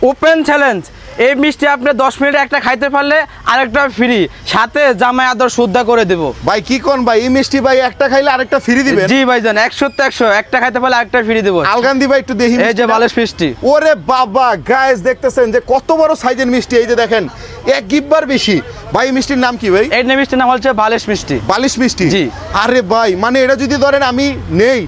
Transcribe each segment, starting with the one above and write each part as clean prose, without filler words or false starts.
Open challenge, এই মিষ্টি আপনি 10 মিনিটে একটা খাইতে পারলে আরেকটা ফ্রি, সাথে জামাই আদর শুদ্ধা করে দেব। ভাই কি কোন ভাই, এই মিষ্টি ভাই একটা খাইলে আরেকটা ফ্রি দিবেন? জি ভাইজান, 100 একটা খাইতে পারলে আরেকটা ফ্রি দেব। আলগান্দি ভাই একটু দেখি, এই যে বালিশ মিষ্টি। ওরে বাবা গাইস, দেখতেছেন যে কত বড় সাইজের মিষ্টি, এই যে দেখেন এক গিব্বার বেশি। ভাই মিষ্টির নাম কি ভাই? এই মিষ্টির নাম হচ্ছে বালিশ মিষ্টি। বালিশ মিষ্টি? জি। আরে ভাই মানে এটা যদি ধরেন আমি নেই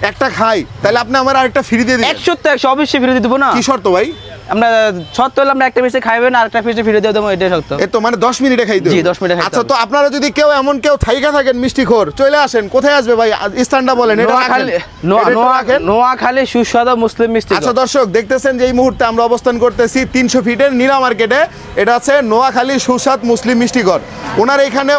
একটা খাই, তাহলে আপনি আমার আরেকটা ফ্রি দিয়ে দিবেন? 100 অবশ্যই ফ্রি দেব না। কি শর্ত ভাই? আমরা শর্ত হলো আমরা একটা মিষ্টি খাইবেন আর একটা মিষ্টি ফ্রি দিয়ে দেবো, এটাই শর্ত। এই তো মানে 10 মিনিটে খাইতে হবে? জি 10 মিনিটে খাইতে হবে। আচ্ছা, তো আপনারা যদি কেউ এমন কেউ থাইকা থাকেন মিষ্টি খোর, চলে আসেন। কোথায় আসবে ভাই, স্থানটা বলেন। নোয়াখালী সুস্বাদু মুসলিম মিষ্টি। আচ্ছা দর্শক, দেখতেছেন যে এই মুহূর্তে আমরা অবস্থান করতেছি 300 ফিটের নীলা মার্কেটে। এটা আছে নোয়াখালী সুস্বাদ মুসলিম মিষ্টিঘর। ওনার এখানে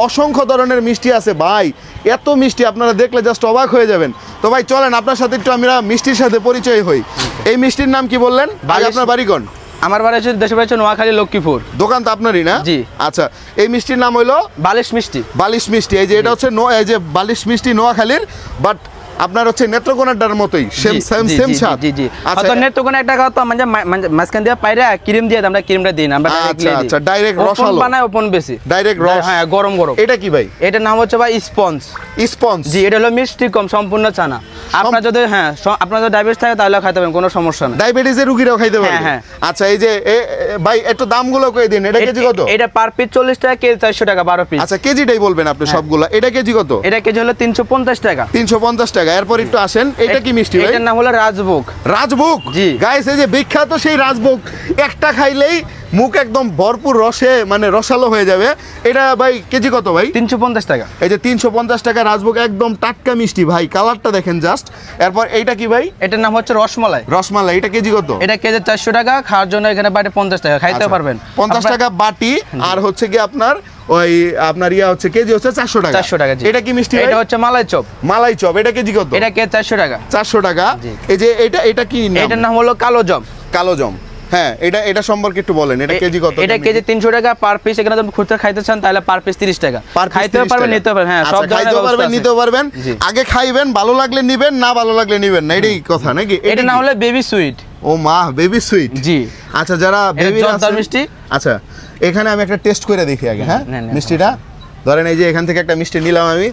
অসংখ্য ধরনের মিষ্টি আছে ভাই, এত মিষ্টি আপনারা দেখলে জাস্ট অবাক হয়ে যাবেন। তো ভাই চলেন আপনার সাথে একটু আমরা মিষ্টির সাথে পরিচয় হই। এই মিষ্টির নাম কি বললেন? ভাই আপনার বাড়ি কোন? আমার বাড়ি হচ্ছে দেশের বাড়ি হচ্ছে নোয়াখালী লক্ষ্মীপুর। দোকান তো আপনারই না? জি। আচ্ছা, এই মিষ্টির নাম হলো বালিশ মিষ্টি। বালিশ মিষ্টি। এই যে এটা হচ্ছে এই যে বালিশ মিষ্টি নোয়াখালীর, বাট আপনার হচ্ছে নেত্রকোনাটার মতোই সেম স্বাদ। জি জি। আচ্ছা, নেত্রকোনা একটা কথা মানে মাঝখান দিয়ে পাইরা ক্রিম দিয়ে আমরা ক্রিমটা দিই না, আমরা আচ্ছা ডাইরেক্ট রসালো বানায়, ওপেন বেশি ডাইরেক্ট রস। হ্যাঁ গরম। এটা কি ভাই? এটার নাম হচ্ছে ভাই স্পঞ্জ। স্পঞ্জ? জি। এটা হলো মিষ্টি কম, সম্পূর্ণ চানা। আপনার যদি আপনার যদি ডায়াবেটিস থাকে তাহলে খাইতে পারেন, কোনো সমস্যা নেই। ডায়াবেটিসের রোগীরাও খাইতে পারবে? হ্যাঁ। আচ্ছা, এই যে ভাই একটু দামগুলো কই দিন। এটা কেজি কত? এটা পার পিস 40 টাকা, কেজি 400 টাকা 12 পিস। আচ্ছা, কেজিটাই বলবেন আপনি সবগুলো। এটা কেজি কত? এটা কেজি হলো 350 টাকা। 350 টাকা। এরপর একটু আসেন, এটা কি মিষ্টি ভাই? এটার নাম হলো রাজভোগ। রাজভোগ? জি। গাইস, এই যে বিখ্যাত সেই রাজভোগ, একটা খাইলেই মুখ একদম ভরপুর রসে রসালো হয়ে যাবে। এটা ভাই কেজি কত ভাই? 350 টাকা। এই যে 350 টাকা রাজভোগ, একদম টাটকা মিষ্টি ভাই, কালারটা দেখেন জাস্ট। এরপর এইটা কি ভাই? এটার নাম হচ্ছে রসমালাই। রসমালাই, এটা কেজি কত? এটা কেজি 400 টাকা, খাওয়ার জন্য এখানে বাটি 50 টাকা, খাইতে পারবেন 50 টাকা বাটি। আর হচ্ছে কি আপনার ওই আপনার হচ্ছে কেজি হচ্ছে 400 টাকা। 400 টাকা। জি। এটা কি মিষ্টি? এটা হচ্ছে মালাই চপ। মালাই চপ, এটা কেজি কত? এটা কেজি 400 টাকা। 400 টাকা। এই যে এটা কি নাম? এটার নাম হলো কালো জম। কালো জম, হ্যাঁ। এটা সম্পর্কে একটু বলেন, এটা কেজি কত? এটা কেজি 300 টাকা পার পিস। এখানে যদি খুচরা খাইতে চান তাহলে পার পিস 30 টাকা। খাইতে পারবেন, নিতে পারবেন। হ্যাঁ, সব খাইতে পারবেন, নিতে পারবেন। আগে খাইবেন, ভালো লাগলে নিবেন, না ভালো লাগলে নিবেন না, এটাই কথা নাকি? এটা না হলে বেবি সুইট। ও মা, বেবি সুইট। জি। আচ্ছা, যারা বেবি আছে মিষ্টি। আচ্ছা, এখানে আমি একটা টেস্ট করে দেখি আগে। হ্যাঁ, মিষ্টিটা ধরেন, এই যে এখান থেকে একটা মিষ্টি নিলাম আমি।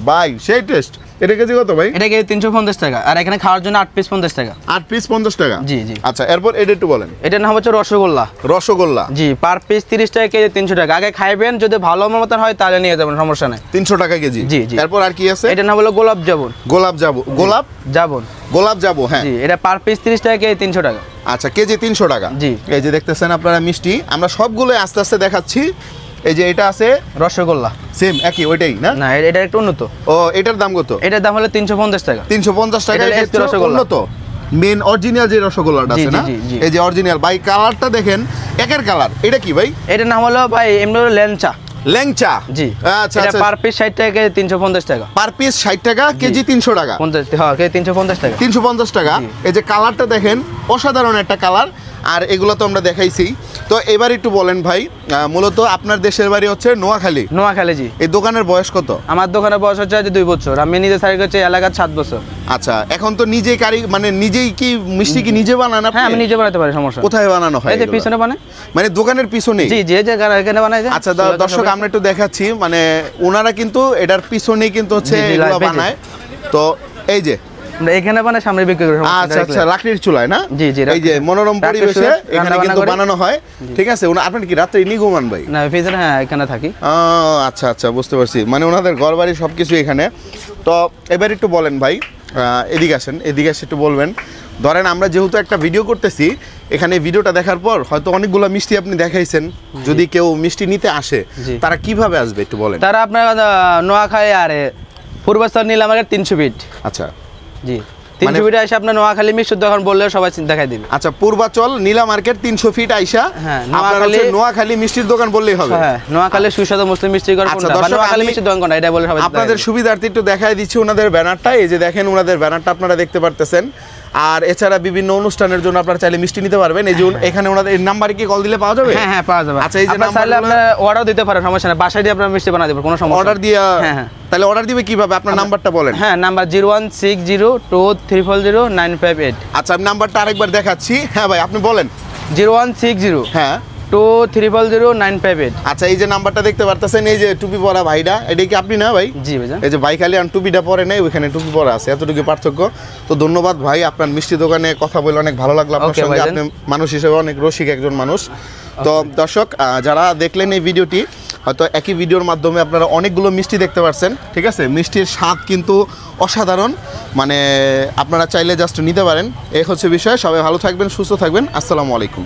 ভাই সেই টেস্ট। এটা কেজি কত ভাই? এটা কেজি 350 টাকা। আর এখানে খাওয়ার জন্য 8 পিস 50 টাকা। 8 পিস 50 টাকা? জি জি। আচ্ছা, এরপর এটা একটু বলেন। এটার নাম হচ্ছে রসগোল্লা। রসগোল্লা? জি। পার পিস 30 টাকা, কেজি 300 টাকা। আগে খাইবেন, যদি ভালো মতন হয় তাহলে নিয়ে যাবেন, সমস্যা নেই। 300 টাকা কেজি? জি জি। এরপর আর কি আছে? এটার নাম হলো গোলাপ জামুন। গোলাপ জামুন? গোলাপ জামুন, হ্যাঁ। জি। এটা পার পিস 30 টাকা, কেজি 300 টাকা। আচ্ছা, কেজি 300 টাকা। জি। এই যে দেখতেছেন আপনারা মিষ্টি, আমরা সবগুলো আস্তে আস্তে দেখাচ্ছি। এই যে এটা আছে রসগোল্লা, সেম একই, ওইটাই না? না, এটা একটু উন্নত। ও, এটার দাম কত? এটার দাম হলো 350 টাকা। 350 টাকা। এটা রসগোল্লা উন্নত, মেন অরিজিনাল যে রসগোল্লাটা আছে না, এই যে অরিজিনাল। ভাই কালারটা দেখেন, একের কালার। এটা কি ভাই? এটার নাম হলো ভাই এমনি ল্যাংচা। ল্যাংচা? জি। আচ্ছা, এটা পার পিস 60 টাকা, কেজি 350 টাকা। পার পিস 60 টাকা, কেজি 300 টাকা। 50, হ্যাঁ, কেজি 350 টাকা। 350 টাকা। এই যে কালারটা দেখেন, অসাধারণ একটা কালার। আর এগুলো তো আমরা দেখাইছি। তো এবার একটু বলেন ভাই, মূলত আপনার দেশের বাড়ি হচ্ছে নোয়াখালী? নোয়াখালী, জি। এই দোকানের বয়স কত? আমার দোকানের বয়স হচ্ছে 2 বছর। আমি নিজে সারি করছি এলাকার 7 বছর। আচ্ছা, এখন তো নিজেই নিজেই কি মিষ্টি কি নিজে বানান আপনি? হ্যাঁ, আমি নিজে বানাতে পারি, সমস্যা। কোথায় বানানো হয়? এই যে পিছনে বানায়, মানে দোকানের পিছনে? জি জি, এই যে এখানে বানায়। আচ্ছা দর্শক, আমরা একটু দেখাচ্ছি, মানে ওনারা কিন্তু এটার পিছনেই কিন্তু হচ্ছে এগুলো বানায়। তো এই যে এখানে বানায়, সামনে বিক্রি করে। আচ্ছা আচ্ছা, লাকড়ির চুলায় না? জি জি। এই যে মনোরম পরিবেশে এখানে কিন্তু বানানো হয়। ঠিক আছে। আপনার কি রাত্রে ইনি ঘুমান ভাই? না, পিছনে, হ্যাঁ, এখানে থাকি। আচ্ছা আচ্ছা, বুঝতে পারছি। মানে ওনাদের ঘর বাড়ি সবকিছু এখানে। তো এবার একটু বলেন ভাই, এদিকে আসেন, এদিকে এসে একটু বলবেন। ধরেন আমরা যেহেতু একটা ভিডিও করতেছি, এখানে ভিডিওটা দেখার পর হয়তো অনেকগুলো মিষ্টি আপনি দেখাইছেন, যদি কেউ মিষ্টি নিতে আসে তারা কিভাবে আসবে একটু বলেন। তারা আপনার নোয়াখালী আর পূর্বাচল নীলা মার্কেট 300 ফিট। আচ্ছা, জি, 300 ফিট আইসা আপনার নোয়াখালী মিষ্টির দোকান বললে সবাই দেখাই দিবে। আচ্ছা, পূর্বাচল নীলা মার্কেট 300 ফিট আইসা নোয়াখালী মিষ্টির দোকান বললেই হবে। হ্যাঁ, নোয়াখালী সুস্বাদু মুসলিম মিষ্টির দোকান। নোয়াখালী মিষ্টির দোকান কোনটা, এটা বলে সবাই। আপনাদের সুবিধার্থে একটু দেখাই দিচ্ছি ওনাদের ব্যানারটা। এই যে দেখেন ওনাদের ব্যানারটা আপনারা দেখতে পারতেছেন। আর এছাড়া বিভিন্ন অনুষ্ঠানের জন্য আপনারা চাইলে মিষ্টি নিতে পারবেন। এই যে এখানে ওনাদের নাম্বারে কি কল দিলে পাওয়া যাবে? হ্যাঁ হ্যাঁ পাওয়া যাবে। আচ্ছা, এই যে আপনারা চাইলে আপনারা অর্ডার দিতে পারেন, সমস্যা নেই, বাসায় দিয়ে আপনারা মিষ্টি বানাতে পারবেন, কোনো সমস্যা অর্ডার দিয়া? হ্যাঁ হ্যাঁ। তাহলে অর্ডার দিবে কিভাবে? আপনার নাম্বারটা বলেন। হ্যাঁ, নাম্বার 01602340958। আচ্ছা, আমি নাম্বারটা আরেকবার দেখাচ্ছি। হ্যাঁ ভাই, আপনি বলেন। 0160 হ্যাঁ 2340958। আচ্ছা, এই যে নাম্বারটা দেখতে পারতেছেন, এই যে টুপি পরা ভাইটা, এটা কি আপনি না ভাই? জি ভাইজান। এই যে ভাই খালি আর টুপিটা পরে নেই, ওইখানে টুপি পরা আছে, এতটুকু পার্থক্য। তো ধন্যবাদ ভাই, আপনার মিষ্টি দোকানে কথা বলে অনেক ভালো লাগলো আপনার সঙ্গে। আপনি মানুষ হিসেবে অনেক রসিক একজন মানুষ। তো দর্শক যারা দেখলেন এই ভিডিওটি, হয়তো একই ভিডিওর মাধ্যমে আপনারা অনেকগুলো মিষ্টি দেখতে পাচ্ছেন, ঠিক আছে? মিষ্টির স্বাদ কিন্তু অসাধারণ, মানে আপনারা চাইলে জাস্ট নিতে পারেন। এই হচ্ছে বিষয়। সবাই ভালো থাকবেন, সুস্থ থাকবেন। আসসালামু আলাইকুম।